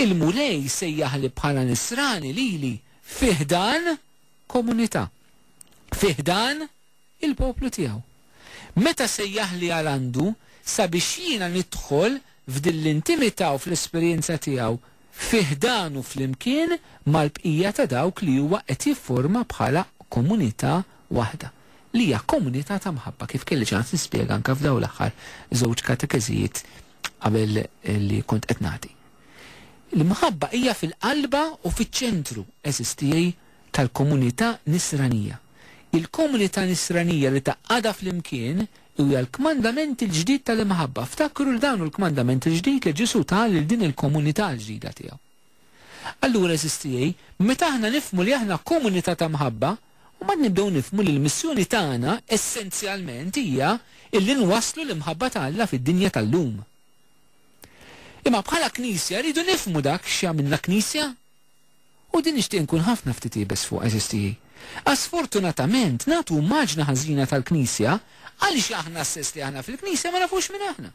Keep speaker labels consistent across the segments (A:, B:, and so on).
A: Il-mulej sejjaħli bħala nisrani lili fiħdan komunità, fiħdan il-poplu tiegħu. Meta sejjaħli għal-għandu sabiex jiena nidħol f'din l-intimità u fl-esperjenza tiegħu fiħdanu fl-imkien mal-bqija ta' dawk li huwa qed jifforma bħala komunità waħda. Li hija komunità ta' mħabba kif kelli ċans nispjega anke f'dawn l-aħħar żewġ katekeżijiet qabel li kont qed nagħti. Il-mħabba hija fil-qalba u fiċ-ċentru eżistijaj tal-komunità nisranija. Il-komunità nisranija li taqgħada fl-imkien huwa l-kmandament il-ġdid tal-imħabba. Ftakru l dawn il-kmandament il-ġdid li Ġesu tal lil din il-komunità l-ġdida tiegħu. Allura eżistijaj, meta aħna nifhmu li aħna komunità ta' mħabba, u ma nibdew nifhmu li l-missjoni tagħna essenzjalment hija illi nwasslu l-imħabba ta' Alla fid-dinja tal-lum. Imma bħala Knisja rridu nifhmu dak x'għamilna Knisja. U din nixtieq nkun ħafna ftit ibes fuq eżistijaj. Sfortunatament nagħtu immaġna ħażina tal-Knisja għaliex aħna stess li aħna fil-Knisja ma nafux minn aħna.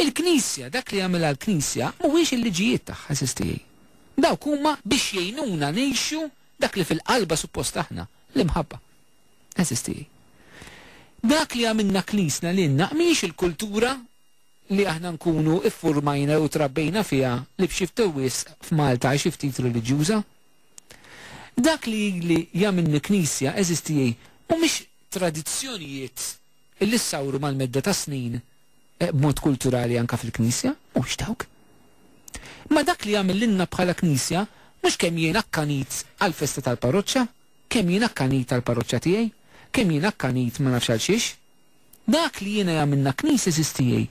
A: Il-Knisja dak li jagħmilha l-Knisja mhuwiex il-liġijiet tagħha eżistijaj. Dawk huma biex jgħinuna ngħixu dak li fil-qalba suppost aħna l-imħabba. Eżistijaj. Dak li għamilna Knisna lilna mhix il-kultura li aħna nkunu iffurmajna u trabbejna fiha li b'xi ftewwis f'Malta xi ftit reliġjuża. Dak li jagħmilni Knisja eżistijaj mhumiex tradizzjonijiet illi ssawru mal-medda ta' snin b'mod kulturali anke fil-Knisja, mhux dawk. Ma dak li jagħmel lilna bħala Knisja mhux kemm jien akkanit għall-festa tal-parroċċa, kemm jien akkanit għall-parroċċa tiegħi, kemm jien akkanit ma nafx għal xiex. Dak li jiena jagħmilna Knisja eżistijaj,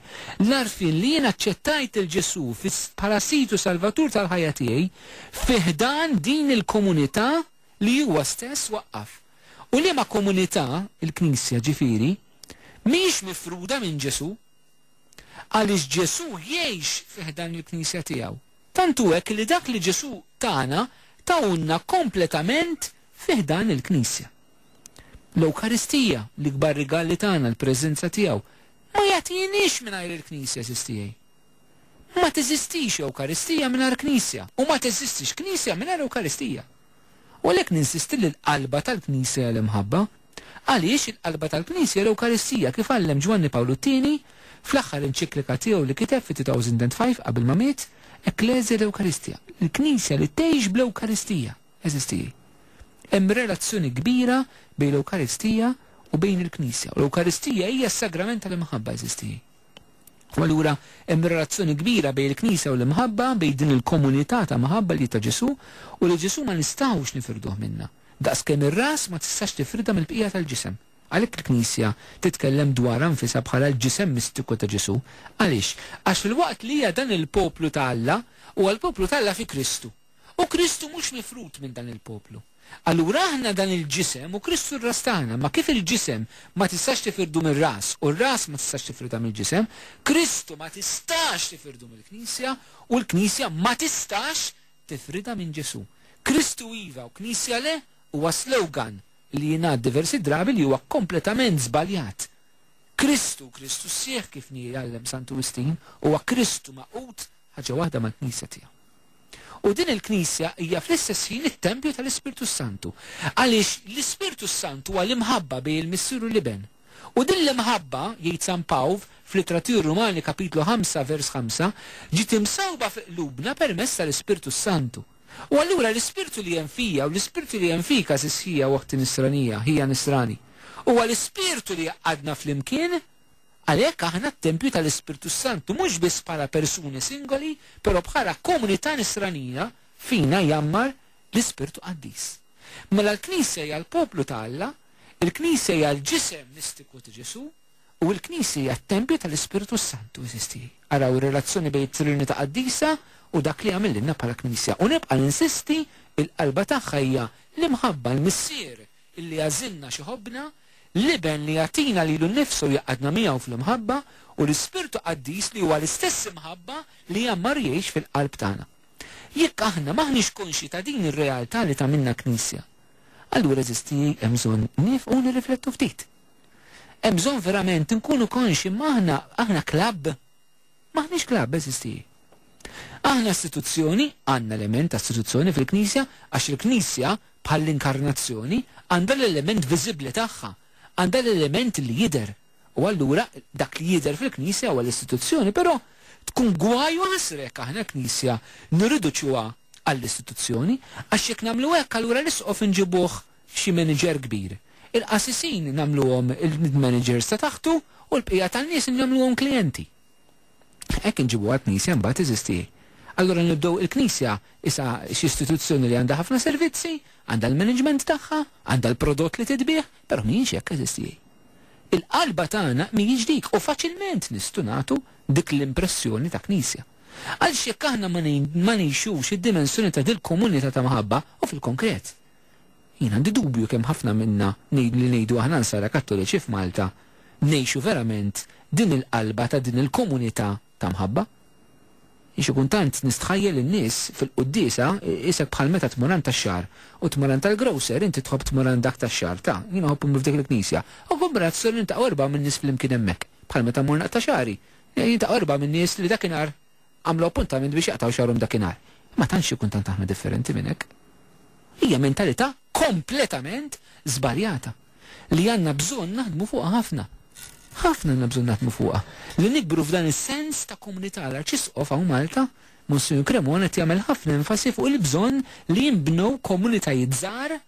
A: l-għarfien li jiena aċċettajt il-Ġesu bħala situ salvatur tal-ħajja tiegħi fiħdan din il-komunità li huwa stess waqqaf. U liema komunità il-Knisja ġifieri mhix mifruda minn Ġesu għaliex Ġesu jgħix fiħdan il-Knisja tiegħu. Tantu hekk li dak li Ġesu tagħna tawna kompletament fiħdan il-Knisja. L-Ewkaristija li kbar rigali tagħna l-preżenza tiegħu ma jagħtinix mingħajr il-Knisja eżistijaj. Ma teżistix Ewkaristija mingħajr Knisja u ma teżistix Knisja mingħajr Ewkaristija. U għalhekk ninsisti li l-qalba tal-Knisja l-imħabba għaliex il-qalba tal-Knisja l-Ewkaristija kif għallem Ġwanni Pawlu Tieni fl-aħħar enċiklika tiegħu li kiteb fi 2005 qabel ma miet Ekklesja l-Ewkaristija. Il-Knisja li tgħix bl-Ewkaristija eżistijaj. Hemm relazzjoni kbira bejn l-Ewkaristija u bejn il-Knisja. U l-Ewkaristija hija s-sagrament tal-imħabba eżistijaj. U allura hemm relazzjoni kbira bejn il-Knisja u l-imħabba bejn din il-komunità ta' maħabba li ta' Ġesu u li Ġesu ma nistgħux nifirduh minnha. Daqskemm ir-ras ma tistax tifridha mill-bqija tal-ġisem. Għalhekk il-Knisja titkellem dwar anfisha bħala l-ġisem mistiku ta' Ġesu. Għaliex? Għax fil-waqt li hija dan il-poplu ta' Alla huwa l-poplu ta' Alla fi Kristu. U Kristu mhux mifrud minn dan il-poplu. Allura aħna dan il-ġisem u Kristu r-ras tagħna, ma kif il-ġisem ma tistax tifirdu mir-ras u r-ras ma tistax tifirda mill-ġisem, Kristu ma tistax tifirdu mill-Knisja u l-Knisja ma tistax tifrida minn Ġesu. Kristu iva u Knisja le huwa slogan li jingħad diversi drabi li huwa kompletament żbaljat. Kristu sieħ kif jgħallem Sant Augustin huwa Kristu maqut ħaġa waħda mal-Knisja tiegħu. U din il-Knisja hija fl-istess ħin it-Tempju tal-Ispirtu Santu. Għaliex l-Ispirtu Santu huwa l-imħabba bejn il-Missieru l-Iben. U din l-imħabba jgħid San Pawl fl-Ittratir Rumani kapitlu 5 vers 5 ġiet imsawba fi qlubna permezz tal-Ispirtu Santu. U allura l-Ispirtu li hemm fija u l-Ispirtu li hemm fika hija waqt nisranija, hija nisrani. U l-Ispirtu li għadna fl-imkien għalhekk aħna t-Tempju tal-Ispirtu Santu mhux biss bħala persuni singoli, però bħala komunità nisranija fina jammar l-Ispirtu Qaddis. Mela l-Knisja hija l-poplu ta' Alla, il-Knisja hija l-ġisem mistiku ta' Ġesu u l-Knisja hija t-Tempju tal-Ispirtu Santu eżistijaj. Araw ir-relazzjoni bejn it-Trinità Qaddisa u dak li għamilna bħala Knisja. U nibqa' ninsisti il-qalba tagħha hija l-imħabba l-missier illi għażilna xi ħobbna l-Iben li jagħtina lilu nnifsu jaqgħadna miegħu fl-imħabba u l-Ispirtu Qaddis li huwa l-istess imħabba li jammar jgħix fil-qalb tagħna. Jekk aħna maħniex konxi ta' din ir-realtà li tagħmilna Knisja, allura eżistijaj hemm bżonn nifqu nirriflettu ftit. Hemm bżonn verament nkunu konxi aħna klabb. Maħniex klabb eżistijaj. Aħna istituzzjoni, għandna element ta' istituzzjoni fil-Knisja, għax il-Knisja bħall-inkarnazzjoni għandha l-element viżibbli tagħha, għandha l-element li jidher. U allura dak li jidher fil-Knisja huwa l-istituzzjoni, però tkun gwaju għasrek aħna Knisja nirriduċuha għall-istituzzjoni, għax jekk nagħmlu hekk allura nisqof inġibuh xi manager kbir. Il-qasisin nagħmluhom il-managers ta' taħtu u l-bqija tan-nies nagħmluhom klijenti. Hekk inġibu għat-Knisja mbagħad teżisti. Allura nibdew il-Knisja issa xi istituzzjoni li għandha ħafna servizzi, għandha l-management tagħha, għandha l-prodott li tidbih, però mhijiex hekk eżisti. Il-qalba tagħna mhijiex dik u faċilment nistgħu nagħtu dik l-impressjoni ta' Knisja. Għaliex jekk aħna ma ngħixux id-dimensjoni ta' dil komunità ta' maħabba u fil-konkret. Jien għandi dubju kemm ħafna minna li ngħidu aħna nsara Kattoliċi f'Malta ngħixu verament din il-qalba ta' din il-komunità ta' mħabba. Ixi kuntant nistħajjel in-nies fil-qudiesa isek bħal meta tmuran tax-xahar u tmuran tal-grocer inti tħobb tmuran dak tax-xahar ta' jiena ħobb f'dik il-Knisja. U kumbrat sor inta qorba minn nies flimkien hemmhekk bħal meta mmurna tax-xahari. Inta qorba minn nies li dakinhar għamlu appuntament biex jaqtaw xarhom dakinhar. Ma tantx xi kuntant aħna differenti minn hekk. Hija mentalità kompletament żbaljata li għandna bżonn naħdmu fuqha ħafna. Ħafna għandna bżonn naħdmu fuqha. Li nikbru f'dan is-sens ta' komunità l-Arċisqof hawn Malta, Monsignor Cremona qed jagħmel ħafna enfasi fuq il-bżonn li jinbnew komunitajiet żgħar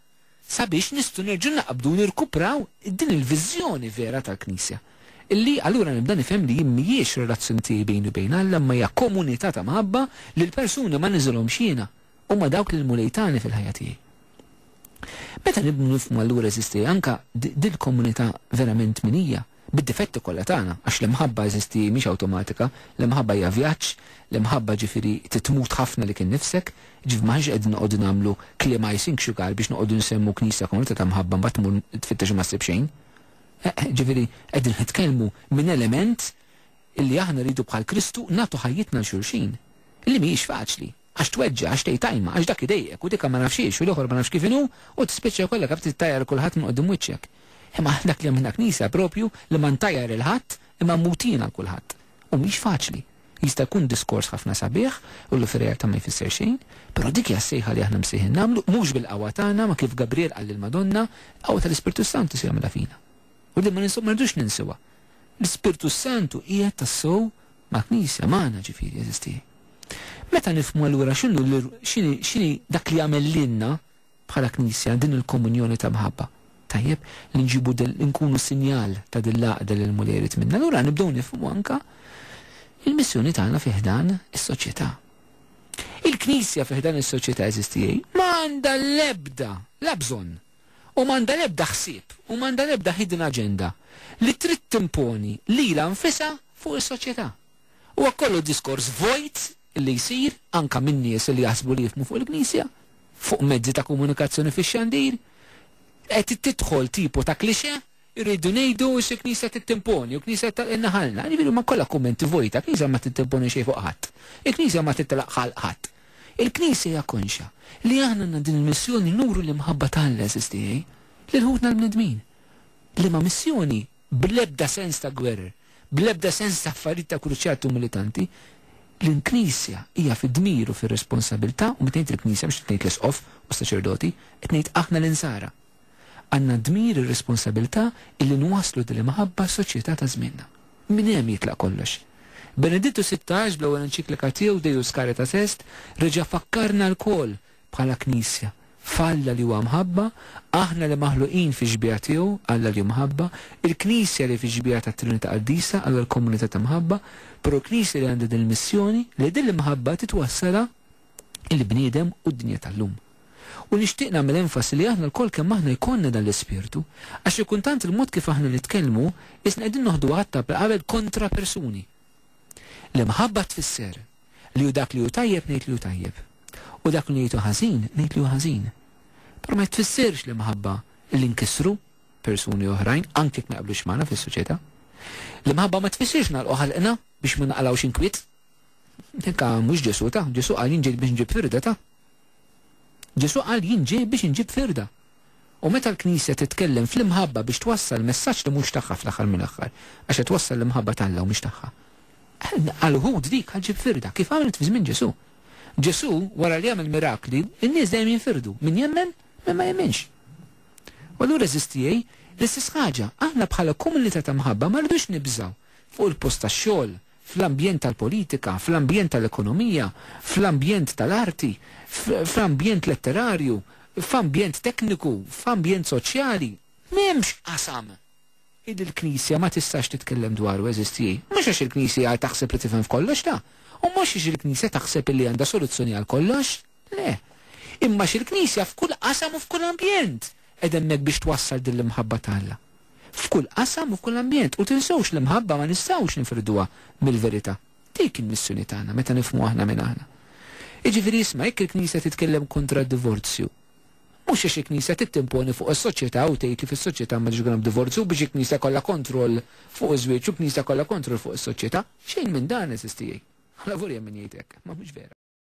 A: sabiex nistgħu nerġgħu naqbdu nirkupraw din il-viżjoni vera tal-Knisja. Illi allura nibda nifhem li mhijiex relazzjoni tiegħi bejni u bejn Alla ma hija komunità ta' maħabba li l-persuni ma niżilhomx jiena huma dawk li l-mulejtani fil-ħajja tiegħi. Meta nibnu nifhmu allura eżisti anke din komunità verament min hija bid-difetti kollha tagħna għax l-imħabba eżisti mhix awtomatika, l-imħabba hija vjaġġ, l-imħabba ġifieri titmut ħafna li kien nifsek, maħniex qegħdin noqogħdu nagħmlu kliem icing sugar biex noqogħdu nsemmu Knisja komunità ta' mħabba mbagħad tmur tfittex ma ssib xejn. Ġifieri qegħdin nitkellmu minn element illi aħna rridu bħal Kristu nagħtu ħajjitna l-xulxin. Illi mhijiex faċli. Għax tweġġa, għax tejtajma, għax dak idejjek u dikha ma nafxiex u l-oħor ma nafx kif inhu u tispiċċa kollha kif tittajjar kulħadd minn qudiem wiċċek. Imma dak li għamilna Knisja propju li ma ntajjar il-ħadd imma mutina kulħadd. U mhix faċli. Jista' jkun diskors ħafna sabiħ u l-ferjer ta' ma jfisser xejn, però dik hija sejħa li aħna msejħin nagħmlu mhux bil-qawwa tagħna ma kif Gabriel qal lill-Madonna qawwa tal-Ispirtu Santu se jagħmilha fina. U li ma nردux ninsiwa. L-Ispirtu Santu hija tassew ma' Knisja magħna ġifieri eżisti. Meta nifhmu allura x'inhi dak li jagħmel lilna bħala Knisja din il-komunjoni ta' mħabba. Tajjeb li nġibu nkunu sinjal ta' dil-laqda li l-muljerit minna. Allura nibdew nifhmu anke il-missjoni tagħna fih dan is-soċjetà. Il-Knisja fih dan is-soċjetà eżistijej ma għandha l-ebda la bżonn u m'għandha l-ebda ħsieb u m'għandha l-ebda hidden agenda li trid timponi lilha nfisha fuq is-soċjetà. Huwa kollu diskors vojt li jsir anke minn nies li jaħsbu li jifhmu fuq il-Knisja, fuq mezzi ta' komunikazzjoni fix-xandir, qed tidħol tipu ta' klixe irridu ngħidu xi Knisja tittimponi u Knisja innaħalna. Ġifieri ma kollha kummenti vojta, Knisja ma tittimponi xejn fuq ħadd. Il-Knisja ma titlaq ħadd. Il-Knisja hija konxa li aħna għandna din il-missjoni nuru li mħabba tagħna eżistijej lil ħutna l-bnedmin. Li ma missjoni bl-ebda sens ta' gwerer, bl-ebda sens ta' affarijiet ta' kruċjati u militanti, l-Knisja hija fid-dmir u fir-responsabilità u meta ngħid il-Knisja mhux ngħid l-isqof u s-saċerdoti, qed ngħid aħna l-insara. Għandna dmir ir-responsabilità illi nwasslu din il-maħabba s-soċjetà ta' żmienna. Min hemm jitlaq kollox. Benedittu 16 bl-ewwel enċiklika tiegħu Deus Caritas Est reġa' fakkarna l-kol bħala Knisja. Falla li huwa mħabba, aħna li maħluqin fi ġbija tiegħu Alla li mħabba, il-Knisja li fi ġbija ta' Trinità Qaddisa Alla l-komunità ta' mħabba, però Knisja li għandha din il-missjoni li din il-mħabba titwassala il-bniedem u d-dinja tal-lum. U nixtieq nagħmel enfasi li aħna l-kol kemm aħna jkollna dan l-ispirtu, għax kultant il-mod kif aħna nitkellmu isna qegħdin noħdu għatta qabel kontra persuni. L-imħabba tfisser li hu dak li hu tajjeb ngħid li hu tajjeb. U dak li jgħidu ħażin ngħid li hu ħażin. Però ma tfissirx l-imħabba li nkissru persuni oħrajn anke jekk naqblux magħna fis-soċjetà. L-imħabba ma tfissirx nagħlqu ħalqna biex ma naqalgħux inkwiet. Dik mhux Ġesu ta' Ġesu qal jinġi biex nġib firda ta'. Ġesu qal jinġi biex nġib firda. U meta l-Knisja titkellem fl-imħabba biex twassal messaġġ li mhux tagħha fl-aħħar mill-aħħar għax twassal l-imħabba tagħha u mhux tagħha. Għal-ħud dik ħalġib firda kif għamlet fi żmien Ġesu. Ġesu wara li jagħmel mirakli, in-nies dejjem jinfirdu min jemmen min ma jemmenx. U allura eżistijej l-istess ħaġa, aħna bħala komunità ta' mħabba ma rridux nibżgħu fuq il-post tax-xogħol, fl-ambjent tal-politika, fl-ambjent tal-ekonomija, fl-ambjent tal-arti, fl-ambjent letterarju, fl-ambjent tekniku, fl-ambjent soċjali. M'hemmx qasam il-Knisja ma tistax titkellem dwaru eżistijej. Mhux għax il-Knisja taħseb li tifhem f'kollox ta', u mhux għax il-Knisja taħseb li għandha soluzzjoni għal kollox. Le. Imma il-Knisja f'kull qasam u f'kull ambjent qed hemmhekk biex twassal din l-imħabba tagħha. F'kull qasam u f'kull ambjent u tinsewx l-imħabba ma nistgħux nifirduha mill-verità. Dik il-missjoni tagħna meta nifhmu aħna minn aħna. Jiġifieri isma' jekk il-Knisja titkellem kontra d-divorzju. Mhux għax il-Knisja tittimponi fuq is-soċjetà u tgħid li fis-soċjetà ma ġiġ divorzju biex il-Knisja kollha kontroll fuq iż-żwieġ u l-Knisja kollha kontroll fuq is-soċjetà. Xejn minn dan eżistijej. Lavur hemm min jgħid hekk, ma mhux vera.